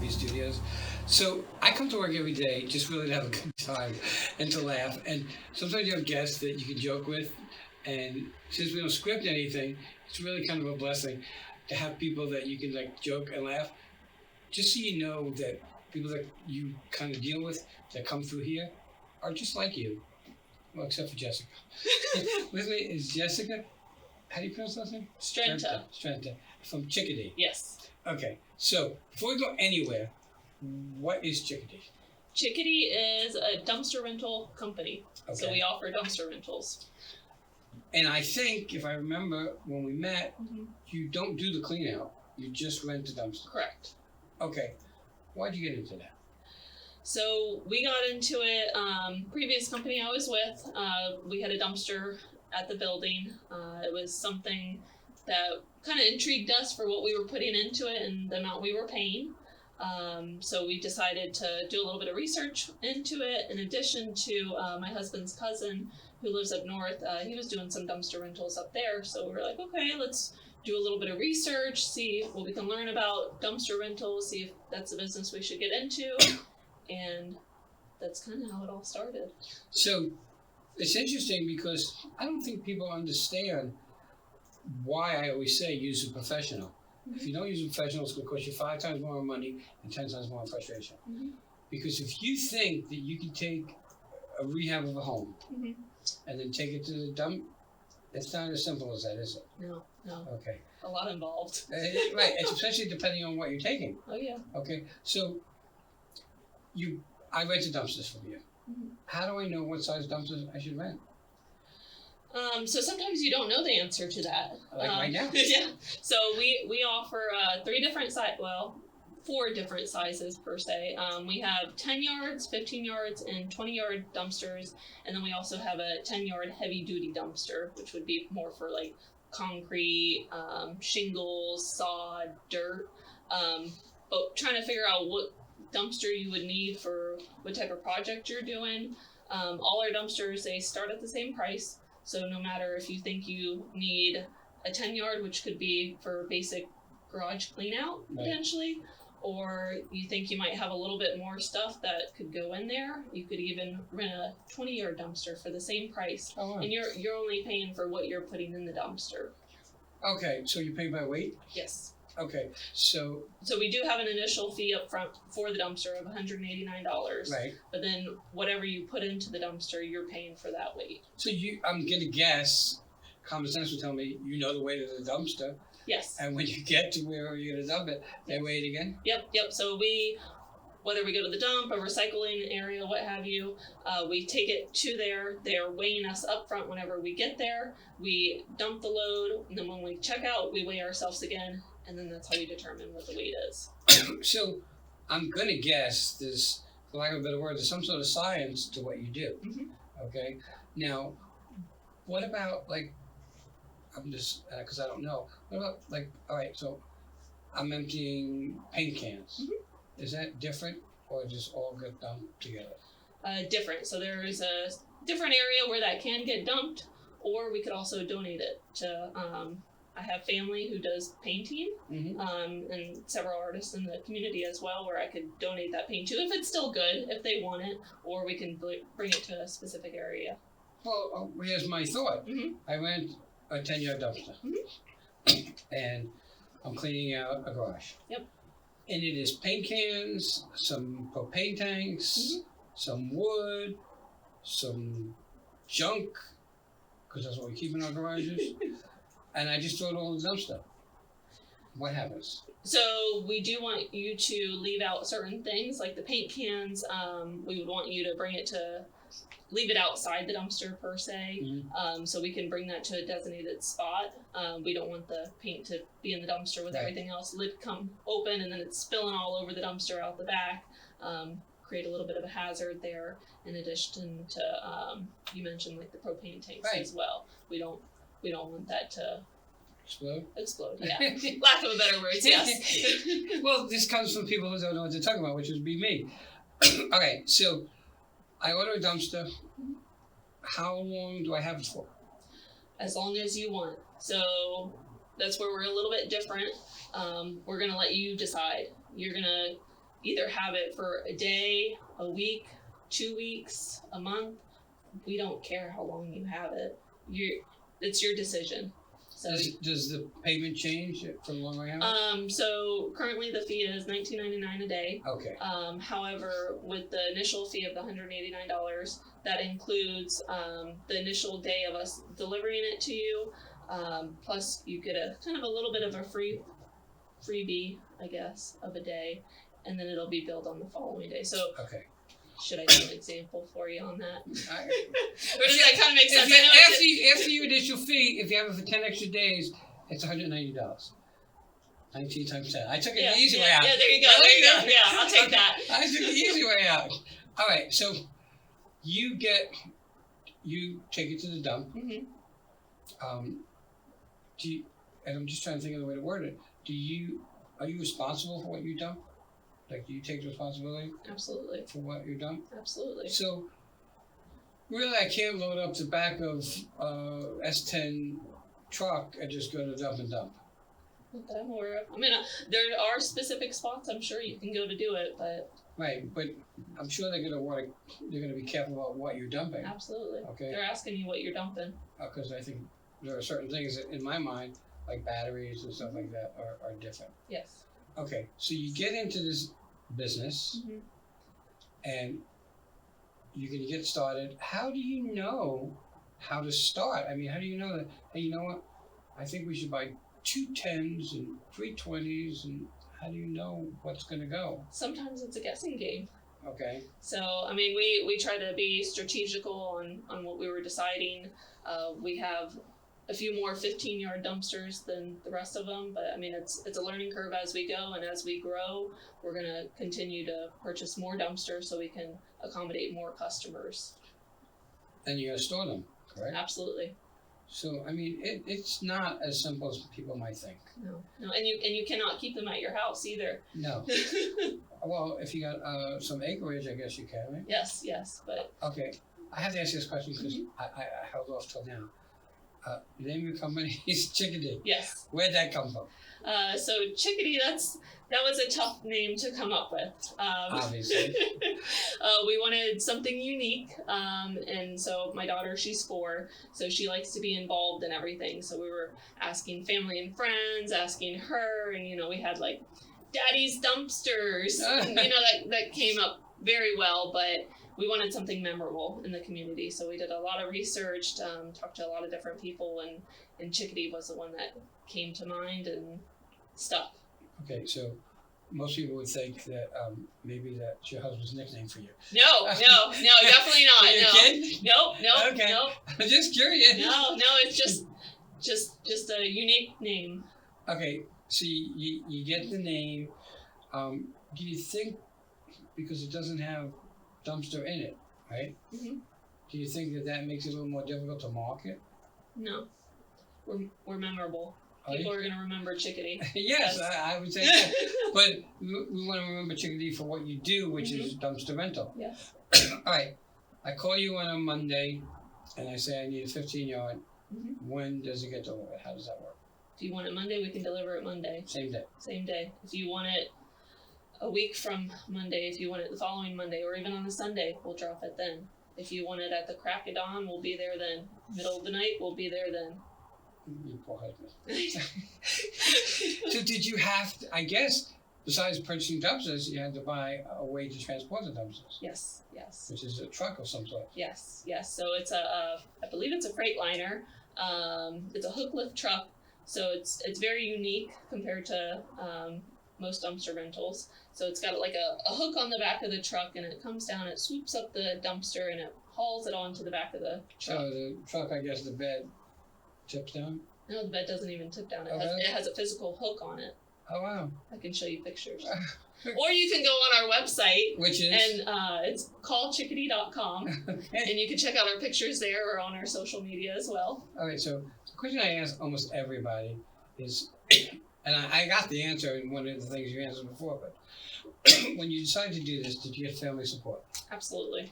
WRPB studios. So I come to work every day just really to have a good time and to laugh. And sometimes you have guests that you can joke with. And since we don't script anything, it's really kind of a blessing to have people that you can like joke and laugh. Just so you know that people that you kind of deal with that come through here are just like you. Well, except for Jessica. With me is Jessica. How do you pronounce that name? Strenta. From Chickadee. Yes. Okay. So before we go anywhere, what is Chickadee? Chickadee is a dumpster rental company. Okay. So we offer dumpster rentals. And I think, if I remember when we met, you don't do the clean out. You just rent the dumpster. Correct. Okay. Why'd you get into that? So we got into it, previous company I was with, we had a dumpster at the building. It was something that kind of intrigued us for what we were putting into it and the amount we were paying. So we decided to do a little bit of research into it. In addition to my husband's cousin who lives up north, he was doing some dumpster rentals up there. So we were like, okay, let's do a little bit of research, see what we can learn about dumpster rentals, see if that's a business we should get into. And that's kind of how it all started. So it's interesting because I don't think people understand why I always say use a professional. If you don't use a professional, it's going to cost you 5 times more money and 10 times more frustration. Because if you think that you can take a rehab of a home and then take it to the dump, it's not as simple as that, is it? No. Okay. A lot involved. Right, especially depending on what you're taking. Oh, yeah. Okay, so I rent dumpsters from you. How do I know what size dumpsters I should rent? So sometimes you don't know the answer to that. Like right now? Yeah. So we offer 4 different sizes per se. We have 10 yards, 15 yards, and 20-yard dumpsters. And then we also have a 10-yard heavy-duty dumpster, which would be more for like concrete, shingles, sod, dirt. But trying to figure out what dumpster you would need for what type of project you're doing. All our dumpsters, they start at the same price. So no matter if you think you need a 10-yard, which could be for basic garage clean out potentially, or you think you might have a little bit more stuff that could go in there, you could even rent a 20-yard dumpster for the same price. Oh, wow. And you're only paying for what you're putting in the dumpster. Okay, so you pay by weight? Yes. Okay, so we do have an initial fee up front for the dumpster of $189. Right. But then whatever you put into the dumpster, you're paying for that weight. So I'm gonna guess, common sense would tell me you know the weight of the dumpster. Yes. And when you get to where you're gonna dump it, they weigh it again? Yep. So whether we go to the dump, a recycling area, what have you, we take it to there. They're weighing us up front whenever we get there. We dump the load, and then when we check out, we weigh ourselves again. And then that's how you determine what the weight is. So I'm going to guess there's, for lack of a better word, there's some sort of science to what you do. Okay? Now, what about, like, I'm just, because I don't know. What about, like, all right, so I'm emptying paint cans. Is that different or just all get dumped together? Different. So there is a different area where that can get dumped, or we could also donate it to... I have family who does painting, and several artists in the community as well, where I could donate that paint to if it's still good, if they want it, or we can bring it to a specific area. Well, here's my thought. I rent a 10-yard dumpster, and I'm cleaning out a garage. Yep. And it is paint cans, some propane tanks, some wood, some junk, because that's what we keep in our garages. And I just throw it all in the dumpster. What happens? So we do want you to leave out certain things, like the paint cans. We would want you to leave it outside the dumpster per se. So we can bring that to a designated spot. We don't want the paint to be in the dumpster with everything else. Lid come open and then it's spilling all over the dumpster out the back. Create a little bit of a hazard there. In addition to, you mentioned like the propane tanks as well. We don't want that to explode. Yeah. Lack of a better words, yes. Well, this comes from people who don't know what they're talking about, which would be me. Okay, so I order a dumpster. How long do I have it for? As long as you want. So that's where we're a little bit different. We're going to let you decide. You're going to either have it for a day, a week, 2 weeks, a month. We don't care how long you have it. It's your decision. So does the payment change for the longer you have it? So currently the fee is $19.99 a day. Okay. However, with the initial fee of the $189, that includes the initial day of us delivering it to you. Plus, you get a kind of a little bit of a freebie, I guess, of a day, and then it'll be billed on the following day. So, okay. Should I do an example for you on that? Or does that kind of make sense? After your initial fee, if you have it for 10 extra days, it's $190. 19 times 10. I took the easy way out. Yeah, there you go. There you go. Yeah, I'll take that. I took the easy way out. All right, so you take it to the dump. Mm-hmm. And I'm just trying to think of the way to word it. Are you responsible for what you dump? Like, do you take responsibility? Absolutely. For what you dump? Absolutely. So, really, I can't load up the back of S10 truck and just go to dump and dump. Not that I'm aware of. I mean, there are specific spots I'm sure you can go to do it, but. Right, but I'm sure they're gonna be careful about what you're dumping. Absolutely. Okay. They're asking you what you're dumping. Because I think there are certain things that, in my mind, like batteries and stuff like that, are different. Yes. Okay, so you get into this business, mm-hmm. and you're gonna get started. How do you know how to start? I mean, how do you know that? Hey, you know what? I think we should buy 2 10s and 3 20s, and how do you know what's gonna go? Sometimes it's a guessing game. Okay. So, I mean, we try to be strategical on what we were deciding. We have a few more 15-yard dumpsters than the rest of them, but I mean, it's a learning curve as we go, and as we grow, we're going to continue to purchase more dumpsters so we can accommodate more customers. And you're going to store them, correct? Absolutely. So, I mean, it's not as simple as people might think. No, and you cannot keep them at your house either. No. Well, if you got some acreage, I guess you can, right? Yes, but. Okay, I have to ask you this question because I held off till now. The name of your company is Chickadee. Yes. Where'd that come from? So Chickadee, that was a tough name to come up with. Obviously. We wanted something unique, and so my daughter, she's 4, so she likes to be involved in everything. So we were asking family and friends, asking her, and we had like Daddy's Dumpsters, and, that came up very well, but we wanted something memorable in the community, so we did a lot of research, talked to a lot of different people, and Chickadee was the one that came to mind and stuck. Okay, so most people would think that maybe that's your husband's nickname for you. No, definitely not. Are you kidding? No, okay. no. I'm just curious. No, it's just a unique name. Okay, so you get the name. Do you think, because it doesn't have dumpster in it, right? Mm-hmm. Do you think that makes it a little more difficult to market? No, we're memorable. People are going to remember Chickadee. Yes, I would say that. But we want to remember Chickadee for what you do, which is dumpster rental. Yes. All right. I call you on a Monday, and I say I need a 15-yard. Mm-hmm. When does it get delivered? How does that work? If you want it Monday, we can deliver it Monday. Same day. Same day. If you want it a week from Monday, if you want it the following Monday, or even on a Sunday, we'll drop it then. If you want it at the crack of dawn, we'll be there then. Middle of the night, we'll be there then. You poor husband. So did you have to, I guess, besides purchasing dumpsters, you had to buy a way to transport the dumpsters? Yes. Which is a truck of some sort. Yes. So it's I believe it's a Freightliner. It's a hook lift truck, so it's very unique compared to most dumpster rentals. So it's got like a hook on the back of the truck, and it comes down, it swoops up the dumpster, and it hauls it onto the back of the truck. So the truck, I guess the bed tips down? No, the bed doesn't even tip down. It has a physical hook on it. Oh, wow. I can show you pictures. Or you can go on our website. Which is? And it's callchickadee.com. Okay. And you can check out our pictures there or on our social media as well. All right, so the question I ask almost everybody is, and I got the answer in one of the things you answered before, but when you decided to do this, did you get family support? Absolutely.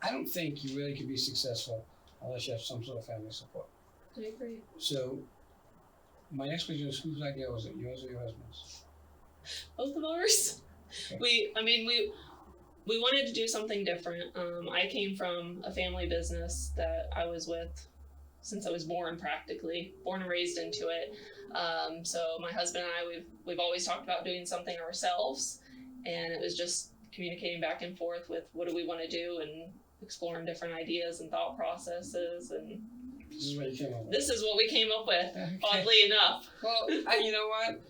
I don't think you really could be successful unless you have some sort of family support. I agree. So my next question is, whose idea was it, yours or your husband's? Both of ours. We wanted to do something different. I came from a family business that I was with since I was born and raised into it. So my husband and I, we've always talked about doing something ourselves, and it was just communicating back and forth with what do we want to do and exploring different ideas and thought processes, and This is what you came up with. this is what we came up with, Okay. oddly enough. Well, you know what?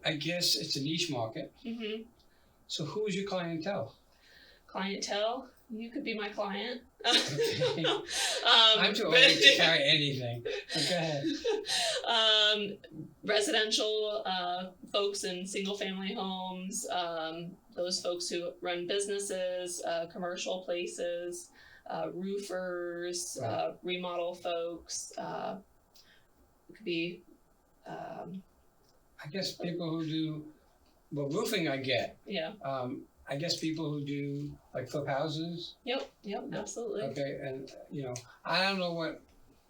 I guess it's a niche market. Mm-hmm. So who is your clientele? Clientele, you could be my client. I'm too old to carry anything. But go ahead. Residential folks in single family homes, those folks who run businesses, commercial places, roofers, Right. remodel folks. It could be, I guess people who do, well, roofing I get. yeah. I guess people who do like flip houses. Yep, absolutely. Okay, and I don't know what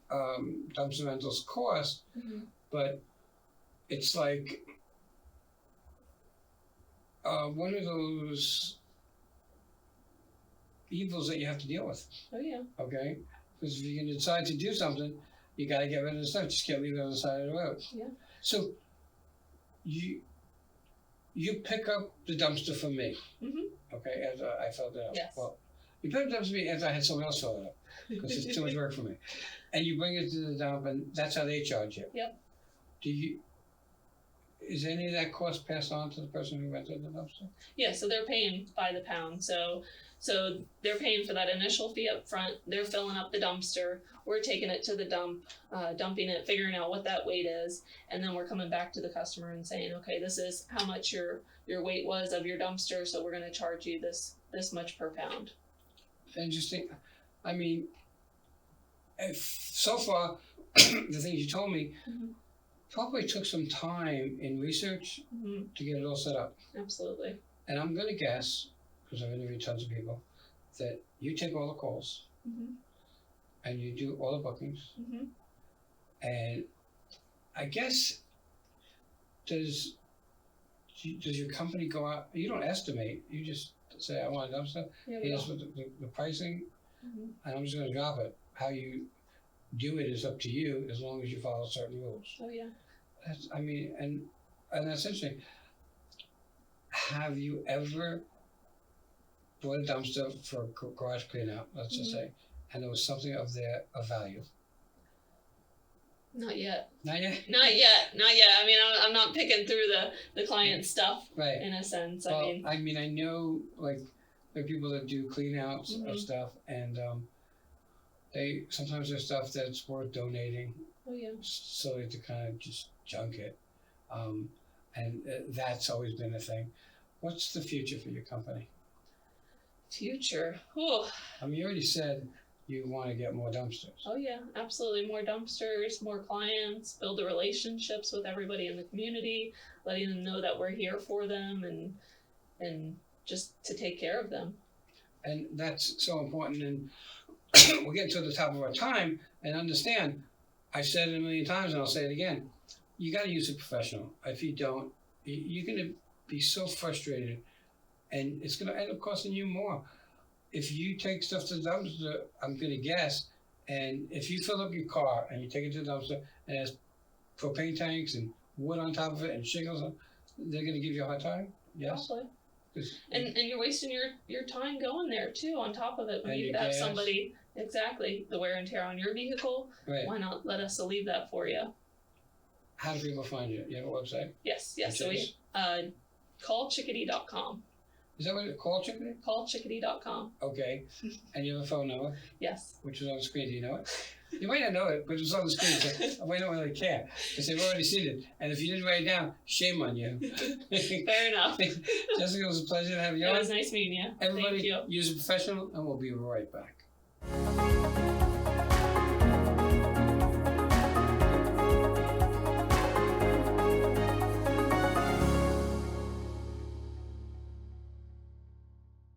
dumpster rentals cost, Mm-hmm. but it's like one of those evils that you have to deal with. Oh, yeah. Okay, because if you can decide to do something, you got to get rid of the stuff. Just can't leave it on the side of the road. Yeah. So you pick up the dumpster for me. Mm-hmm. Okay, as I filled it up. Yes. Well, you pick it up for me as I had someone else fill it up because it's too much work for me, and you bring it to the dump, and that's how they charge you. Yep. Is any of that cost passed on to the person who rented the dumpster? Yeah, so they're paying by the pound. So they're paying for that initial fee up front. They're filling up the dumpster. We're taking it to the dump, dumping it, figuring out what that weight is, and then we're coming back to the customer and saying, okay, this is how much your weight was of your dumpster, so we're going to charge you this much per pound. Interesting. I mean, so far, the things you told me Mm-hmm. probably took some time in research Mm-hmm. to get it all set up. Absolutely. And I'm going to guess, because I've interviewed tons of people, that you take all the calls Mm-hmm. and you do all the bookings. Mm-hmm. And I guess, does your company go out? You don't estimate. You just say, I want a dumpster. Yeah, we Here's don't. what the pricing, Mm-hmm. and I'm just going to drop it. How you do it is up to you, as long as you follow certain rules. Oh, yeah. And that's interesting. Have you ever bought a dumpster for a garage cleanout, let's just Mm-hmm. say, and there was something of value? Not yet. Not yet? Not yet. I mean, I'm not picking through the client stuff Right. in a sense. Well, I mean, I know, like people that do cleanouts of Mhm. stuff, and sometimes there's stuff that's worth donating, oh, yeah. so to kind of just junk it. And that's always been a thing. What's the future for your company? Future. Whew. I mean, you already said you want to get more dumpsters. Oh, yeah, absolutely. More dumpsters, more clients, build the relationships with everybody in the community, letting them know that we're here for them and just to take care of them. And that's so important. And we're getting to the top of our time, and understand, I've said it a million times and I'll say it again. You got to use a professional. If you don't, you're going to be so frustrated, and it's going to end up costing you more. If you take stuff to the dumpster, I'm going to guess, and if you fill up your car and you take it to the dumpster and it has propane tanks and wood on top of it and shingles, they're going to give you a hard time? Yes? Probably. And you're wasting your time going there too, on top of it, when And you your could have gas. somebody, exactly, the wear and tear on your vehicle. Right. Why not let us alleviate that for you? How do people find you? You have a website? Yes. Which So is? we call Chickadee.com. Is that what it's called, Chickadee? Call Chickadee.com. Okay. And you have a phone number, Yes. which is on the screen. Do you know it? You might not know it, but it's on the screen, so I don't really care, because they've already seen it. And if you didn't write it down, shame on you. Fair enough. Jessica, it was a pleasure to have you It on. was nice meeting you. Everybody, Thank you. use a professional, and we'll be right back.